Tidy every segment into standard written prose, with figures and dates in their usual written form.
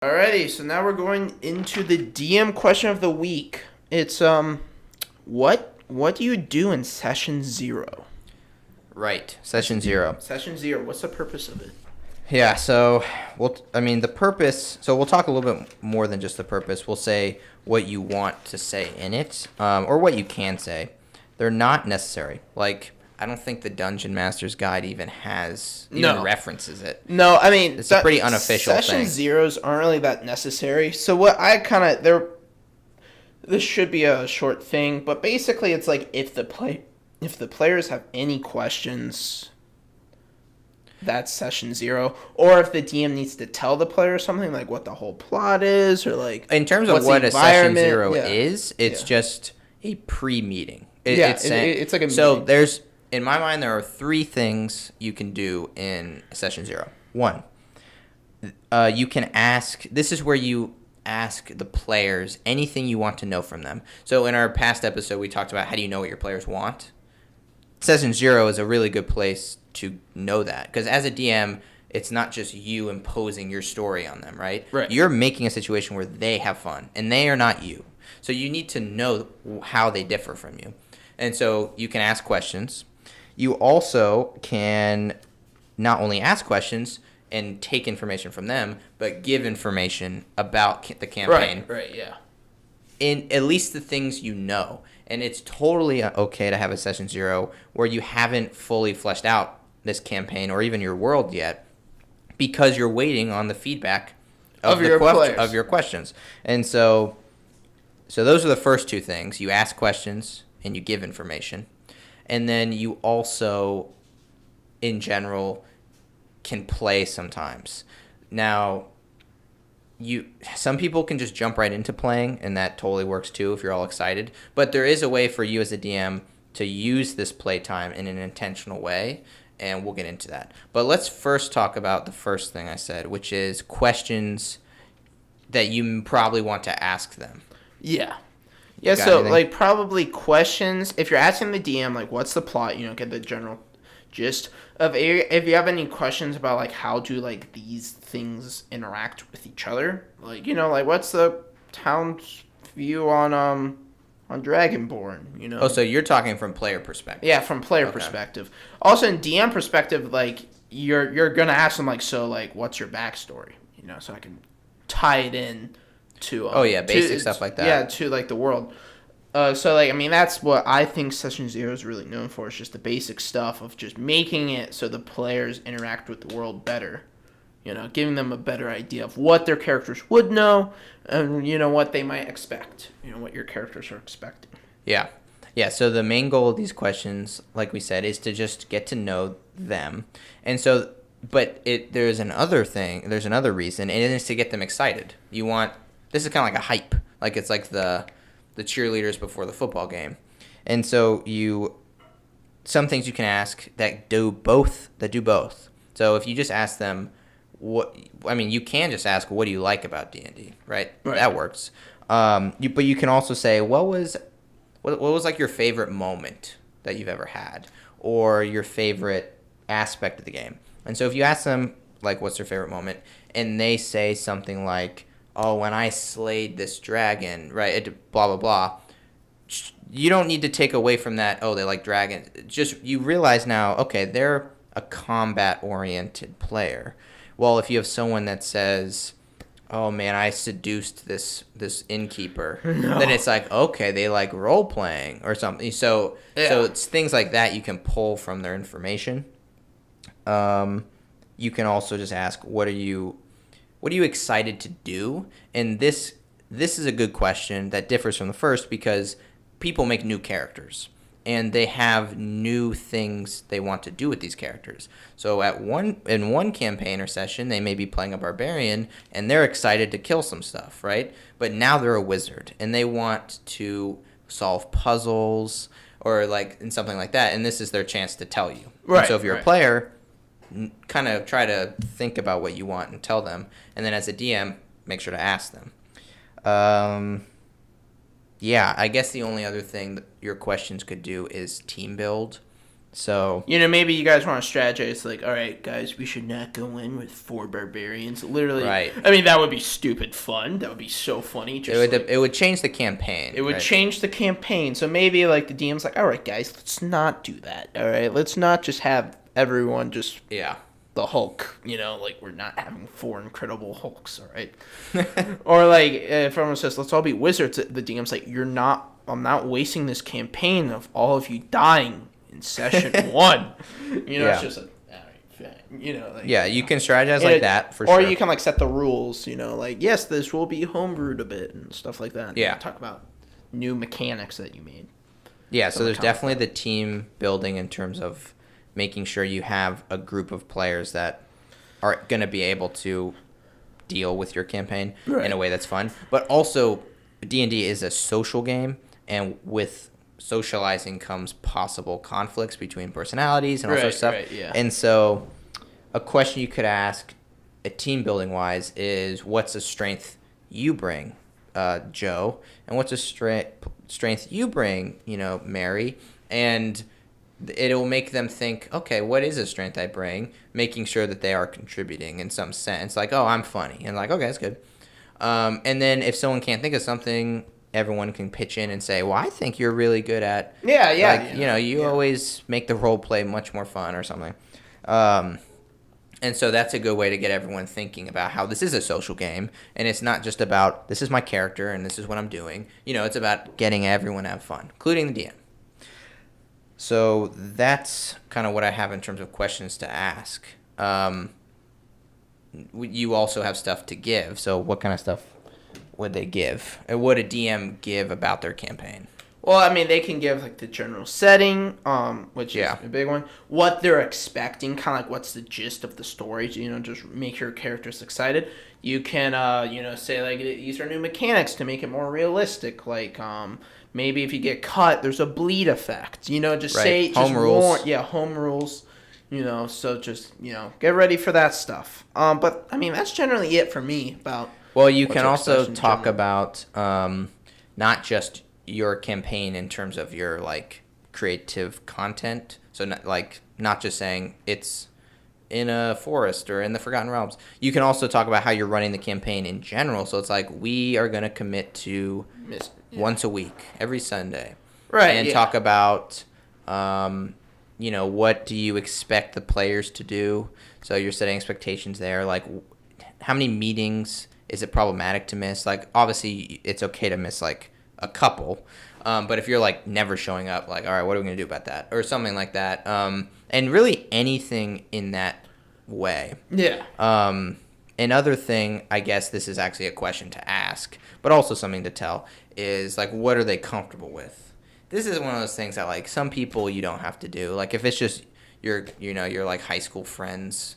Alrighty, so now we're going into the DM question of the week. It's what do you do in session 0? Right, session 0. Session 0, what's the purpose of it? Yeah, so the purpose. So we'll talk a little bit more than just the purpose. We'll say what you want to say in it, or what you can say. They're not necessary. Like, I don't think the Dungeon Master's Guide even references it. No, I mean it's a pretty unofficial session thing. Zeros aren't really that necessary. So what I kind of this should be a short thing, but basically it's like if the players have any questions, that's session 0. Or if the DM needs to tell the player something, like what the whole plot is, or like in terms of what a session 0 is, it's just a pre-meeting. It's like a meeting. So in my mind, there are 3 things you can do in session 0. 1, you can ask. This is where you ask the players anything you want to know from them. So in our past episode, we talked about how do you know what your players want. Session 0 is a really good place to know that, because as a DM, it's not just you imposing your story on them, right? Right. You're making a situation where they have fun, and they are not you. So you need to know how they differ from you. And so you can ask questions. You also can not only ask questions and take information from them, but give information about the campaign. Right, yeah. In at least the things you know. And it's totally okay to have a session 0 where you haven't fully fleshed out this campaign or even your world yet, because you're waiting on the feedback of your questions. And so those are the first 2 things. You ask questions and you give information. And then you also, in general, can play sometimes. Now, some people can just jump right into playing, and that totally works too if you're all excited. But there is a way for you as a DM to use this playtime in an intentional way, and we'll get into that. But let's first talk about the first thing I said, which is questions that you probably want to ask them. Yeah. Yeah, so anything? Like probably questions. If you're asking the DM, like, what's the plot? Get the general gist of. If you have any questions about like how do like these things interact with each other, like like what's the town's view on Dragonborn? Oh, so you're talking from player perspective. Yeah, from player perspective. Also in DM perspective, like you're gonna ask them like, so like what's your backstory? So I can tie it in to basic stuff like that. Yeah, to like the world. So like I mean that's what I think session 0 is really known for. It's just the basic stuff of just making it so the players interact with the world better. Giving them a better idea of what their characters would know and what they might expect. What your characters are expecting. Yeah. Yeah, so the main goal of these questions, like we said, is to just get to know them. And so there's another reason, and it is to get them excited. This is kind of like a hype. Like it's like the cheerleaders before the football game. And so some things you can ask that do both. So if you just ask them you can just ask, what do you like about D&D, right? That works. But you can also say, what was like your favorite moment that you've ever had, or your favorite aspect of the game? And so if you ask them, like, what's their favorite moment, and they say something like, oh, when I slayed this dragon, right, blah, blah, blah, you don't need to take away from that, oh, they like dragons. Just, you realize now, okay, they're a combat-oriented player. Well, if you have someone that says, oh, man, I seduced this innkeeper, then it's like, okay, they like role-playing or something. So it's things like that you can pull from their information. You can also just ask, what are you excited to do? And this is a good question that differs from the first, because people make new characters and they have new things they want to do with these characters. So in one campaign or session, they may be playing a barbarian and they're excited to kill some stuff, right? But now they're a wizard and they want to solve puzzles or like and something like that, and this is their chance to tell you. Right. And so if you're a player, kind of try to think about what you want and tell them, and then as a DM, make sure to ask them. I guess the only other thing that your questions could do is team build. So maybe you guys want to strategize like, all right, guys, we should not go in with 4 barbarians. Literally, right. I mean, that would be stupid fun. That would be so funny. Just it would change the campaign. It would change the campaign. So maybe like the DM's like, all right, guys, let's not do that. All right, let's not just have everyone just the Hulk. Like we're not having 4 Incredible Hulks. All right, or like if everyone says let's all be wizards, the DM's like, I'm not wasting this campaign of all of you dying in session 1. It's just like, you can strategize like that for or sure. you can like set the rules, like, yes, this will be homebrewed a bit and stuff like that. Yeah. Talk about new mechanics that you made. Yeah, so there's definitely the team building in terms of making sure you have a group of players that are going to be able to deal with your campaign in a way that's fun. But also, D&D is a social game, and with socializing comes possible conflicts between personalities and all sorts of stuff. Right, yeah. And so a question you could ask team building wise is, what's a strength you bring, Joe, and what's a strength you bring, Mary, and it'll make them think, okay, what is a strength I bring, making sure that they are contributing in some sense, like, oh, I'm funny, and like, okay, that's good. And then if someone can't think of something, everyone can pitch in and say, well, I think you're really good at you always make the role play much more fun or something. And so that's a good way to get everyone thinking about how this is a social game, and it's not just about this is my character and this is what I'm doing. It's about getting everyone to have fun, including the DM. So that's kind of what I have in terms of questions to ask. You also have stuff to give. So what kind of stuff would they give? Or would a DM give about their campaign? Well, I mean, they can give like the general setting, which is a big one. What they're expecting, kind of like what's the gist of the story. Just make your characters excited. You can, say like these are new mechanics to make it more realistic. Like, maybe if you get cut, there's a bleed effect. Say home rules. Home rules. So just get ready for that stuff. But I mean, that's generally it for me about. Well, you can also talk about not just your campaign in terms of your like creative content. So not just saying it's in a forest or in the Forgotten Realms. You can also talk about how you're running the campaign in general. So it's like, we are going to commit to once a week, every Sunday. Right. And talk about, what do you expect the players to do? So you're setting expectations there. Like, how many meetings is it problematic to miss? Like, obviously, it's okay to miss, like, a couple. But if you're, like, never showing up, like, all right, what are we going to do about that? Or something like that. And really anything in that way. Yeah. Another thing, I guess this is actually a question to ask, but also something to tell, is, like, what are they comfortable with? This is one of those things that, like, some people you don't have to do. Like, if it's just your like, high school friends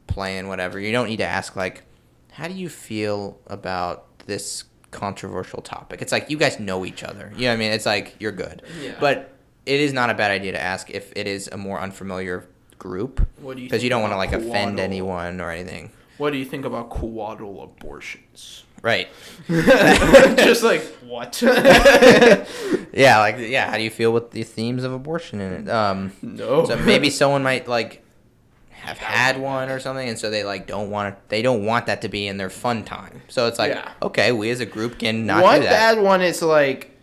playing whatever, you don't need to ask, like, how do you feel about this controversial topic? It's like, you guys know each other. You know what I mean? It's like, you're good. Yeah. But it is not a bad idea to ask if it is a more unfamiliar group. Because you don't want to, like, offend anyone or anything. What do you think about coadal abortions? Right. Just like, what? Yeah, how do you feel with the themes of abortion in it? No. So maybe someone might, like, have had one or something, and so they, like, don't want that to be in their fun time. So it's like, okay, we as a group can not do that. One bad one is, like,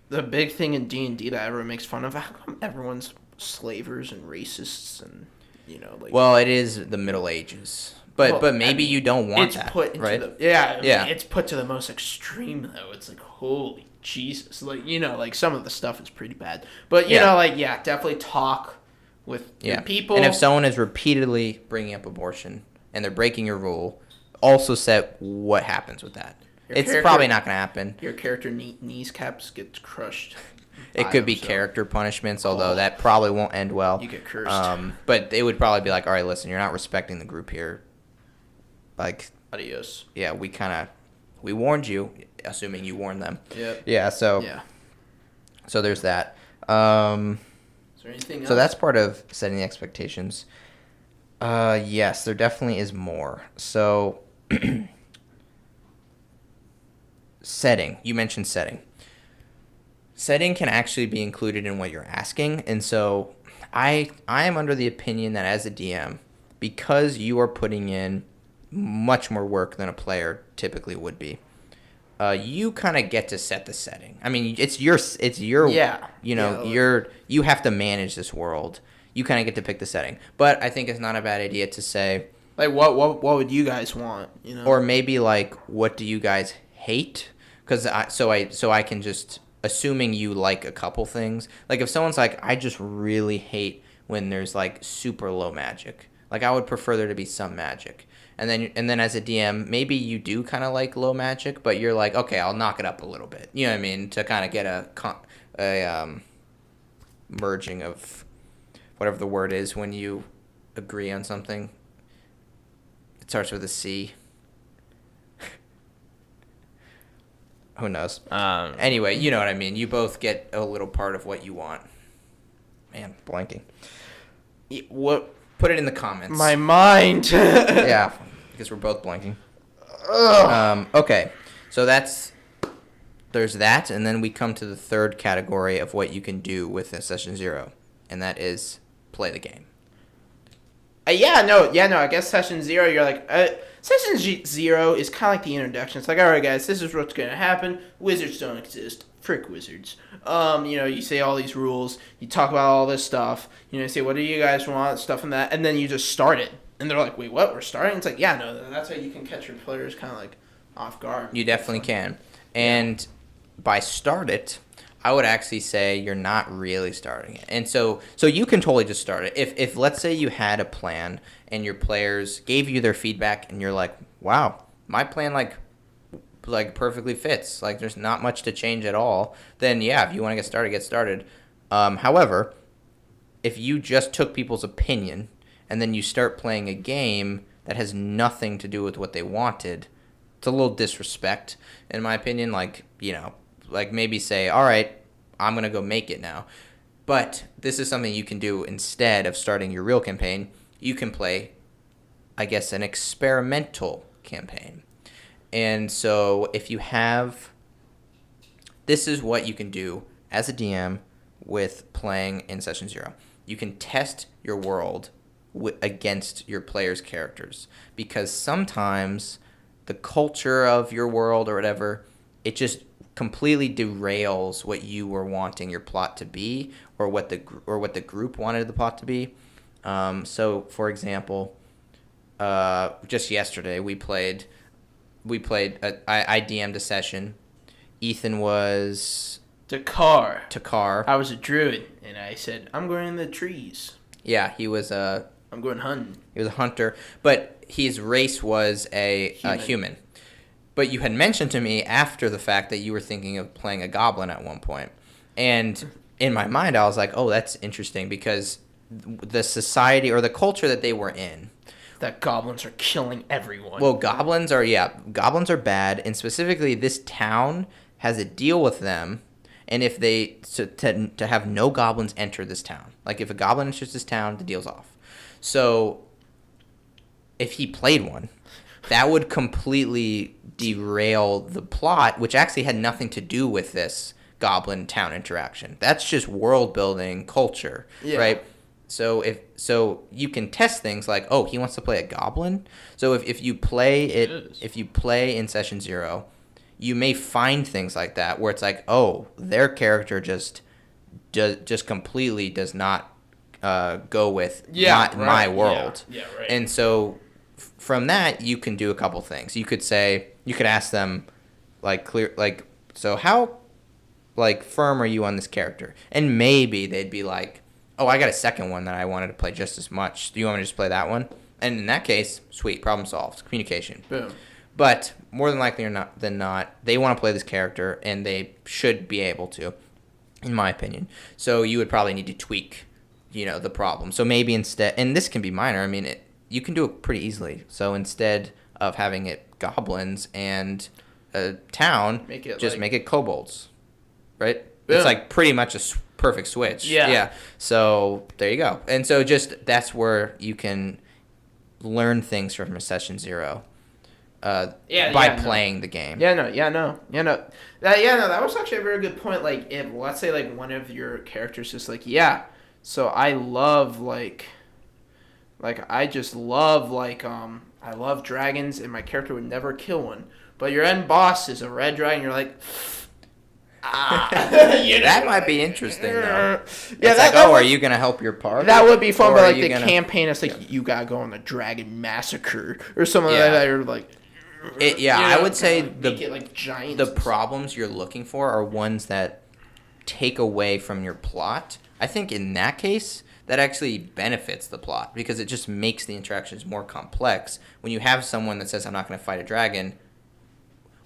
the big thing in D&D that everyone makes fun of. How come everyone's slavers and racists and, like... Well, it is the Middle Ages. But maybe you don't want it's that, put into right? It's put to the most extreme, though. It's like, holy Jesus. Like, like, some of the stuff is pretty bad. But, definitely talk with your people. And if someone is repeatedly bringing up abortion and they're breaking your rule, also set what happens with that. It's probably not going to happen. Your character knees caps gets crushed. It could be character punishments, although that probably won't end well. You get cursed. But it would probably be like, all right, listen, you're not respecting the group here. Like, adios. Yeah, we warned you, assuming you warned them. Yep. Yeah, so there's that. Is there anything else? So that's part of setting the expectations. Yes, there definitely is more. So setting. You mentioned setting. setting can actually be included in what you're asking. And so I am under the opinion that as a DM, because you are putting in much more work than a player typically would be, you kind of get to set the setting. I mean, it's your Yeah. You have to manage this world. You kind of get to pick the setting. But I think it's not a bad idea to say, like, what would you guys want, you know? Or maybe like, what do you guys hate? Because I can just, assuming you like a couple things, like if someone's like, I just really hate when there's like super low magic. Like I would prefer there to be some magic. And then as a DM, maybe you do kind of like low magic, but you're like, okay, I'll knock it up a little bit. You know what I mean? To kind of get a merging of whatever the word is when you agree on something. It starts with a C. Who knows? Anyway, you know what I mean. You both get a little part of what you want. Man, blanking. What? Put it in the comments. My mind. Yeah, because we're both blanking. Okay, so there's that, and then we come to the third category of what you can do with a session 0, and that is play the game. I guess session 0, you're like, session 0 is kind of like the introduction. It's like, all right, guys, this is what's going to happen. Wizards don't exist. Frick wizards. You say all these rules. You talk about all this stuff. You say, what do you guys want? Stuff and that. And then you just start it. And they're like, wait, what? We're starting? It's like, yeah, no, that's how you can catch your players kind of like off guard. You definitely can. And by start it, I would actually say you're not really starting it. And so you can totally just start it. If let's say you had a plan and your players gave you their feedback and you're like, wow, my plan like perfectly fits. Like there's not much to change at all. Then yeah, if you want to get started, get started. However, if you just took people's opinion and then you start playing a game that has nothing to do with what they wanted, it's a little disrespect in my opinion. Like maybe say, all right, I'm gonna go make it now. But this is something you can do instead of starting your real campaign. You can play, I guess, an experimental campaign. And so if you have, this is what you can do as a DM with playing in session 0. You can test your world against your players' characters, because sometimes the culture of your world or whatever, it just completely derails what you were wanting your plot to be, or what the group wanted the plot to be. So for example, just yesterday I DM'd a session. Ethan was Takar. I was a druid, and I said, I'm going in the trees. Yeah, I'm going hunting. He was a hunter, but his race was a human. But you had mentioned to me after the fact that you were thinking of playing a goblin at one point. And in my mind, I was like, oh, that's interesting, because the society or the culture that they were in, that goblins are killing everyone. Well, goblins are bad, and specifically this town has a deal with them, and if they to have no goblins enter this town. Like if a goblin enters this town, the deal's off. So if he played one, that would completely derail the plot, which actually had nothing to do with this goblin town interaction. That's just world building culture, right? So you can test things like, oh, he wants to play a goblin. So if you play if you play in session 0, you may find things like that where it's like, oh, their character just completely does not go with my world. Yeah, right. And so from that, you can do a couple things. You could ask them, so how, firm are you on this character? And maybe they'd be like, oh, I got a second one that I wanted to play just as much. Do you want me to just play that one? And in that case, sweet, problem solved. Communication. Boom. But more than likely than not, they want to play this character, and they should be able to, in my opinion. So you would probably need to tweak, the problem. So maybe instead, and this can be minor. I mean, you can do it pretty easily. So instead of having it goblins and a town, make it kobolds, right? Boom. It's like pretty much a perfect switch. Yeah. So there you go. And so that's where you can learn things from a session 0. playing the game. That was actually a very good point. Like, if let's say like one of your characters is like, so I love I love dragons, and my character would never kill one. But your end boss is a red dragon. You're like, that might be interesting though. Are you gonna help your party? That would be fun, but like the campaign, it's like you gotta go on the dragon massacre or something like that. You're like, I would say the problems you're looking for are ones that take away from your plot. I think in that case, that actually benefits the plot because it just makes the interactions more complex. When you have someone that says, I'm not going to fight a dragon,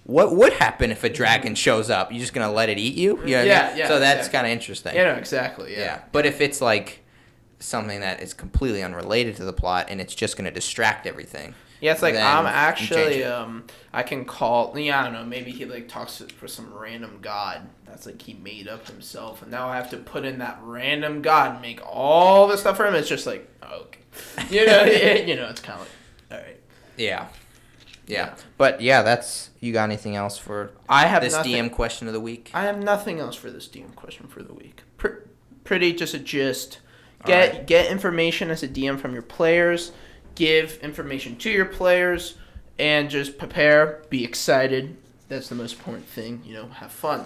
what would happen if a dragon shows up? You're just going to let it eat you? You know what I mean? So that's kind of interesting. Exactly. Yeah. But if it's like something that is completely unrelated to the plot and it's just going to distract everything. Yeah, it's like I'm actually I can call. I don't know. Maybe he like talks for some random god that's like he made up himself, and now I have to put in that random god and make all the stuff for him. It's just like okay, it's kind of like all right. Yeah. But that's you got anything else for this DM question of the week? I have nothing else for this DM question for the week. Pretty just a gist. Get information as a DM from your players. Give information to your players and just prepare, be excited. That's the most important thing, have fun.